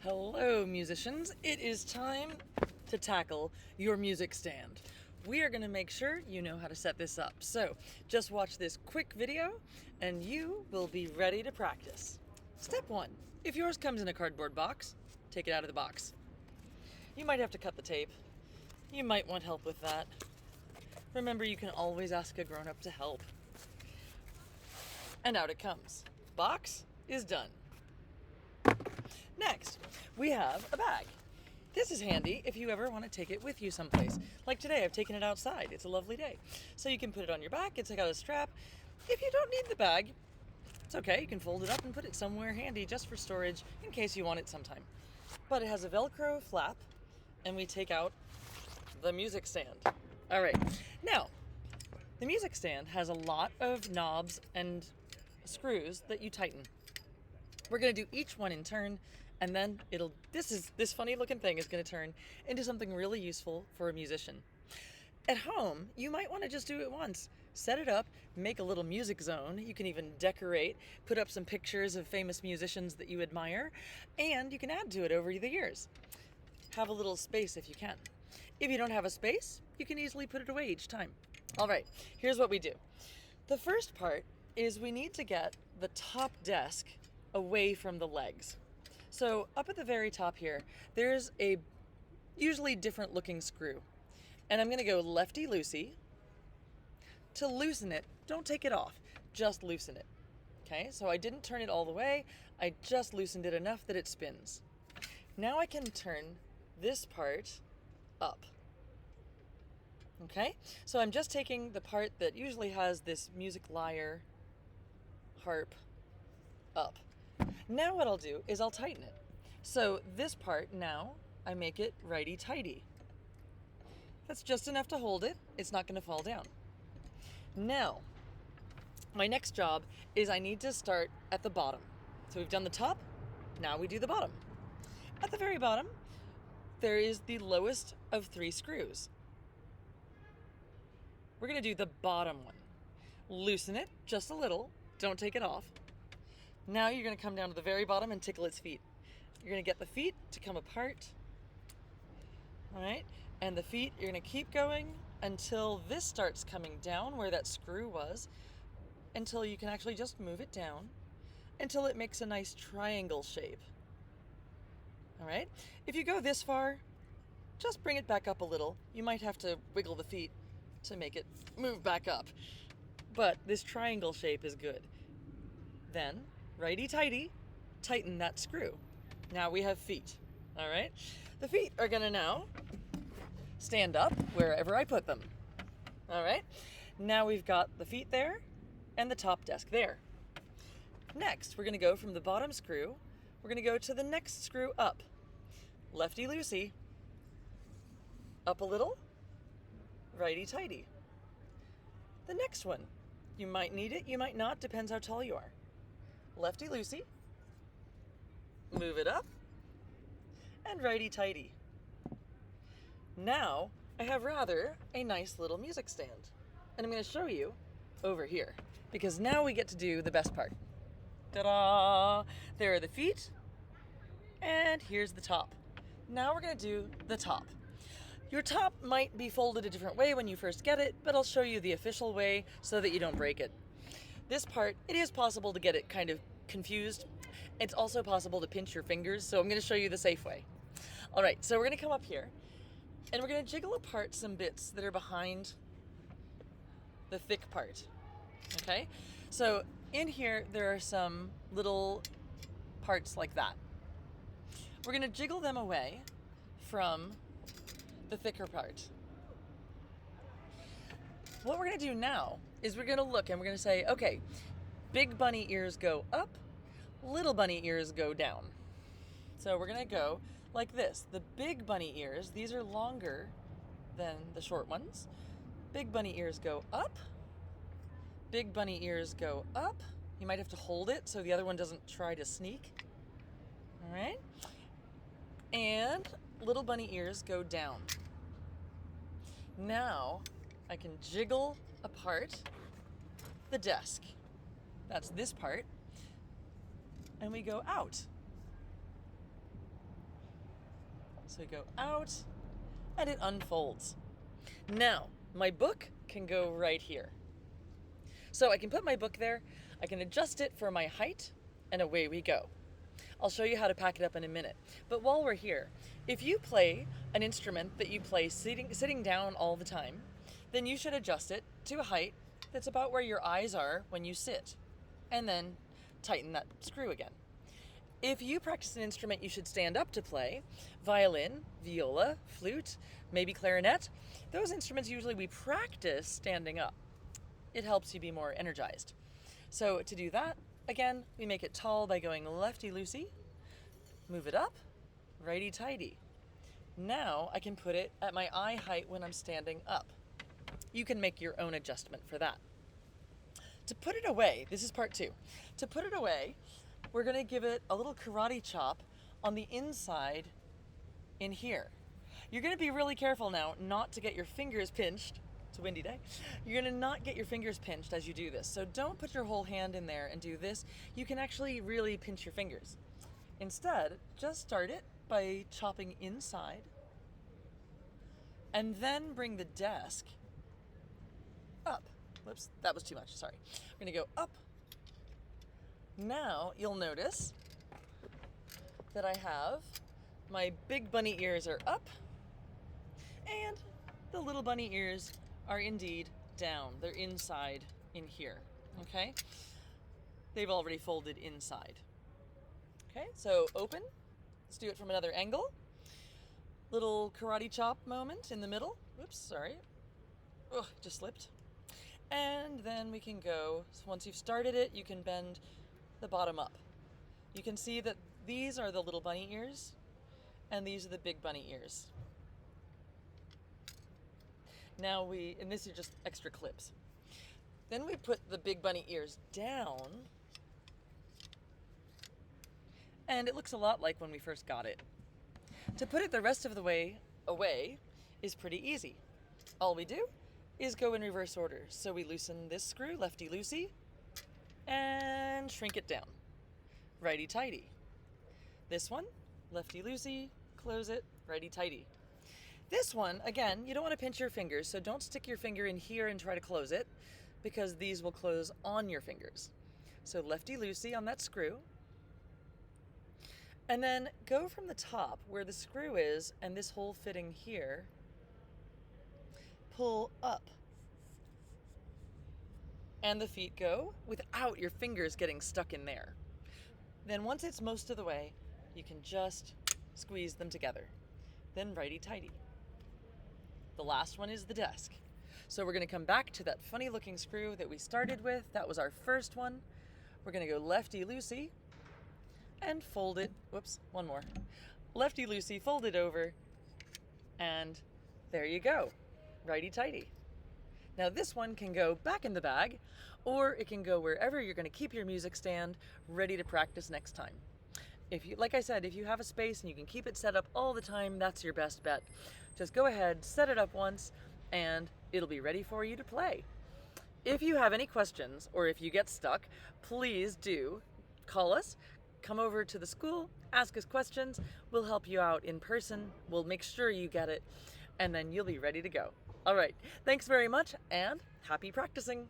Hello, musicians. It is time to tackle your music stand. We are going to make sure you know how to set this up. So just watch this quick video and you will be ready to practice. Step 1. If yours comes in a cardboard box, take it out of the box. You might have to cut the tape. You might want help with that. Remember, you can always ask a grown-up to help. And out it comes. Box is done. Next, we have a bag. This is handy if you ever want to take it with you someplace. Like today, I've taken it outside. It's a lovely day. So you can put it on your back and take out a strap. If you don't need the bag, it's okay. You can fold it up and put it somewhere handy just for storage in case you want it sometime. But it has a Velcro flap, and we take out the music stand. All right. Now, the music stand has a lot of knobs and screws that you tighten. We're going to do each one in turn, and then this funny looking thing is going to turn into something really useful for a musician. At home, you might want to just do it once. Set it up, make a little music zone. You can even decorate, put up some pictures of famous musicians that you admire, and you can add to it over the years. Have a little space if you can. If you don't have a space, you can easily put it away each time. All right, here's what we do. The first part is we need to get the top desk away from the legs. So up at the very top here, there's a usually different looking screw. And I'm going to go lefty-loosey. To loosen it, don't take it off, just loosen it. Okay, so I didn't turn it all the way, I just loosened it enough that it spins. Now I can turn this part up. Okay, so I'm just taking the part that usually has this music lyre, harp, up. Now what I'll do is I'll tighten it. So this part now, I make it righty-tighty. That's just enough to hold it. It's not going to fall down. Now, my next job is I need to start at the bottom. So we've done the top, now we do the bottom. At the very bottom, there is the lowest of 3 screws. We're going to do the bottom one. Loosen it just a little, don't take it off. Now you're going to come down to the very bottom and tickle its feet. You're going to get the feet to come apart. All right, and the feet, you're going to keep going until this starts coming down where that screw was, until you can actually just move it down until it makes a nice triangle shape. All right, if you go this far, just bring it back up a little. You might have to wiggle the feet to make it move back up, but this triangle shape is good. Then, righty-tighty, tighten that screw. Now we have feet, all right? The feet are gonna now stand up wherever I put them, all right? Now we've got the feet there and the top desk there. Next, we're gonna go from the bottom screw, we're gonna go to the next screw up. Lefty-loosey, up a little, righty-tighty. The next one, you might need it, you might not, depends how tall you are. Lefty-loosey, move it up, and righty-tighty. Now, I have rather a nice little music stand. And I'm going to show you over here, because now we get to do the best part. Ta-da! There are the feet, and here's the top. Now we're going to do the top. Your top might be folded a different way when you first get it, but I'll show you the official way so that you don't break it. This part, it is possible to get it kind of confused. It's also possible to pinch your fingers, so I'm going to show you the safe way. All right, so we're going to come up here, and we're going to jiggle apart some bits that are behind the thick part, okay? So in here, there are some little parts like that. We're going to jiggle them away from the thicker part. What we're going to do now is we're going to look and we're going to say, okay, big bunny ears go up, little bunny ears go down. So we're going to go like this. The big bunny ears, these are longer than the short ones. Big bunny ears go up, big bunny ears go up. You might have to hold it so the other one doesn't try to sneak. All right. And little bunny ears go down. Now I can jiggle apart the desk. That's this part. And we go out. So we go out and it unfolds. Now, my book can go right here. So I can put my book there, I can adjust it for my height, and away we go. I'll show you how to pack it up in a minute. But while we're here, if you play an instrument that you play sitting down all the time, then you should adjust it to a height that's about where your eyes are when you sit, and then tighten that screw again. If you practice an instrument you should stand up to play, violin, viola, flute, maybe clarinet, those instruments usually we practice standing up. It helps you be more energized. So to do that, again, we make it tall by going lefty-loosey, move it up, righty-tighty. Now I can put it at my eye height when I'm standing up. You can make your own adjustment for that. To put it away, this is part 2. To put it away, we're going to give it a little karate chop on the inside in here. You're going to be really careful now not to get your fingers pinched. It's a windy day. You're going to not get your fingers pinched as you do this. So don't put your whole hand in there and do this. You can actually really pinch your fingers. Instead, just start it by chopping inside and then bring the desk up. Whoops, that was too much, sorry. We're gonna go up. Now you'll notice that I have my big bunny ears are up and the little bunny ears are indeed down. They're inside in here, okay? They've already folded inside. Okay, so open. Let's do it from another angle. Little karate chop moment in the middle. Oops, sorry. Oh, just slipped. And then we can go, so once you've started it, you can bend the bottom up. You can see that these are the little bunny ears, and these are the big bunny ears. Now and this is just extra clips. Then we put the big bunny ears down, and it looks a lot like when we first got it. To put it the rest of the way away is pretty easy. All we do is go in reverse order. So we loosen this screw, lefty-loosey, and shrink it down, righty-tighty. This one, lefty-loosey, close it, righty-tighty. This one, again, you don't want to pinch your fingers, so don't stick your finger in here and try to close it, because these will close on your fingers. So lefty-loosey on that screw, and then go from the top where the screw is and this hole fitting here, pull up. And the feet go without your fingers getting stuck in there. Then once it's most of the way, you can just squeeze them together. Then righty-tighty. The last one is the desk. So we're gonna come back to that funny looking screw that we started with. That was our first one. We're gonna go lefty-loosey and fold it. Whoops, one more. Lefty-loosey, fold it over, and there you go. Righty-tighty. Now this one can go back in the bag, or it can go wherever you're going to keep your music stand ready to practice next time. If you, like I said, if you have a space and you can keep it set up all the time, that's your best bet. Just go ahead, set it up once, and it'll be ready for you to play. If you have any questions, or if you get stuck, please do call us, come over to the school, ask us questions. We'll help you out in person. We'll make sure you get it, and then you'll be ready to go. All right, thanks very much, and happy practicing.